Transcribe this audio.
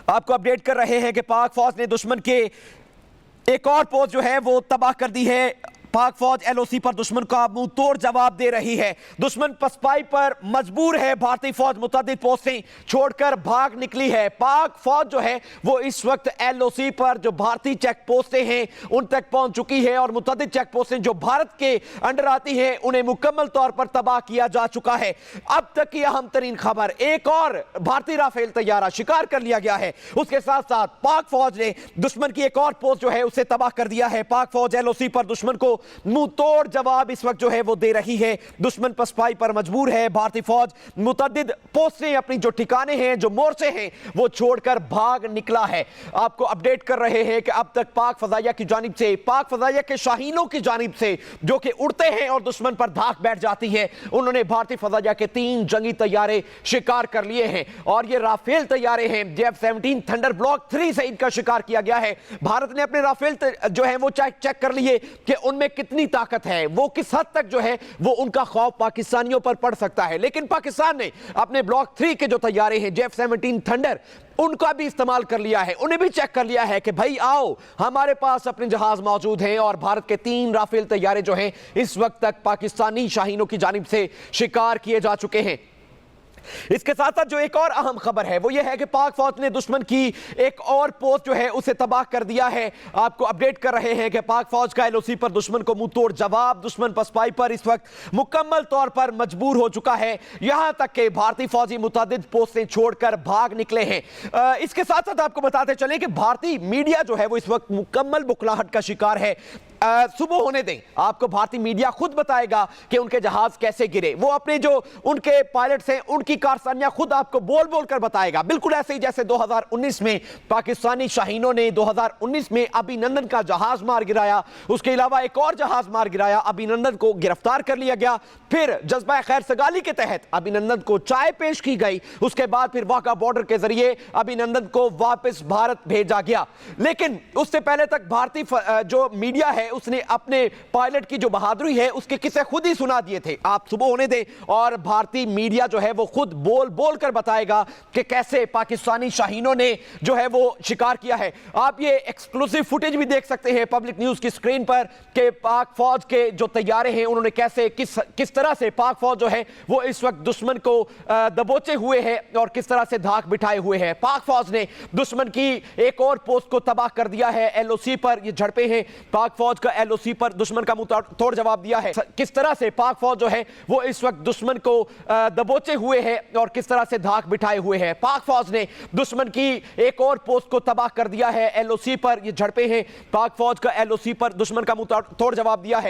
आपको अपडेट कर रहे हैं कि पाक फौज ने दुश्मन के एक और पोस्ट जो है वो तबाह कर दी है। पाक फौज एलओसी पर दुश्मन का मुंह तोड़ जवाब दे रही है। दुश्मन पसपाई पर मजबूर है। भारतीय फौज मुतअद्दिद पोस्टें छोड़कर भाग निकली है। पाक फौज जो है वो इस वक्त एलओसी पर जो भारतीय चेक पोस्टें हैं उन तक पहुंच चुकी है और मुतअद्दिद चेक पोस्टें जो भारत के अंडर आती हैं उन्हें मुकम्मल तौर पर तबाह किया जा चुका है। अब तक की अहम तरीन खबर, एक और भारतीय राफेल तैयारा शिकार कर लिया गया है। उसके साथ साथ पाक फौज ने दुश्मन की एक और पोस्ट जो है उसे तबाह कर दिया है। पाक फौज एलओसी पर दुश्मन को मुंह तोड़ जवाब इस वक्त जो है वो दे रही है। दुश्मन पसपाई पर मजबूर है। भारतीय फौज मुतअद्दिद पोस्टें अपनी जो ठिकाने हैं, जो मोर्चे हैं, वो छोड़कर भाग निकला है। आपको अपडेट कर रहे हैं कि अब तक पाक फजाइया की जानिब से, पाक फजाइया के शाहीनों की जानिब से जो कि उड़ते हैं और दुश्मन पर धाक बैठ जाती है, उन्होंने भारतीय फजाइया के 3 जंगी तैयारे शिकार कर लिए हैं और ये राफेल तैयारे हैं। JF-17 थंडर ब्लॉक 3 से इनका शिकार किया गया है। भारत ने अपने राफेल जो है वो चेक कर लिए कि उनमें कितनी ताकत है, वो किस हद तक जो है वो उनका खौफ पाकिस्तानियों पर पड़ सकता है। लेकिन पाकिस्तान ने अपने ब्लॉक 3 के जो तैयारे हैं JF-17 थंडर, उनका भी इस्तेमाल कर लिया है। उन्हें भी चेक कर लिया है कि भाई आओ, हमारे पास अपने जहाज मौजूद हैं और भारत के 3 राफेल तैयारे जो हैं इस वक्त तक पाकिस्तानी शाहीनों की जानिब से शिकार किए जा चुके हैं। इसके साथ साथ जो एक और अहम खबर है वो ये है कि पाक फौज ने दुश्मन की एक और पोस्ट जो है उसे तबाह कर दिया है। आपको अपडेट कर रहे हैं कि पाक फौज का एलओसी पर दुश्मन को मुंह तोड़ जवाब। दुश्मन पसपाई पर इस वक्त मुकम्मल तौर पर मजबूर हो चुका है, यहां तक कि भारतीय फौजी मुतअद्दिद पोस्टें छोड़कर भाग निकले हैं। इसके साथ साथ आपको बताते चले कि भारतीय मीडिया जो है वो इस वक्त मुकम्मल बुखलाहट का शिकार है। सुबह होने दें, आपको भारतीय मीडिया खुद बताएगा कि उनके जहाज कैसे गिरे। वो अपने जो उनके पायलट्स हैं उनकी कारसानियां खुद आपको बोल बोल कर बताएगा, बिल्कुल ऐसे ही जैसे 2019 में पाकिस्तानी शाहीनों ने 2019 में अभिनंदन का जहाज मार गिराया। उसके अलावा एक और जहाज मार गिराया, अभिनंदन को गिरफ्तार कर लिया गया। फिर जज्बा खैर सगाली के तहत अभिनंदन को चाय पेश की गई। उसके बाद फिर वाघा बॉर्डर के जरिए अभिनंदन को वापस भारत भेजा गया। लेकिन उससे पहले तक भारतीय जो मीडिया है उसने अपने पायलट की जो बहादुरी है उसके किस्से खुद ही सुना दिए थे। आप सुबह होने दें और भारतीय मीडिया जो है वो खुद बोल बोल कर बताएगा कि कैसे पाकिस्तानी शाहीनों ने जो है वो शिकार किया है। आप ये एक्सक्लूसिव फुटेज भी देख सकते हैं पब्लिक न्यूज की स्क्रीन पर कि पाक फौज के जो तैयारे हैं उन्होंने कैसे किस तरह से पाक फौज जो है वो इस वक्त दुश्मन को दबोचे हुए है और किस तरह से धाक बिठाए हुए है। पाक फौज ने दुश्मन की एक और पोस्ट को तबाह कर दिया है। एलओसी पर ये झड़पें हैं, पाक फौज का एलओसी पर दुश्मन का मुंह तोड़ जवाब दिया है। किस तरह से पाक फौज जो है वो इस वक्त दुश्मन को दबोचे हुए है और किस तरह से धाक बिठाए हुए है। पाक फौज ने दुश्मन की एक और पोस्ट को तबाह कर दिया है। एलओसी पर ये झड़पें हैं, पाक फौज का एलओसी पर दुश्मन का मुंह तोड़ जवाब दिया है।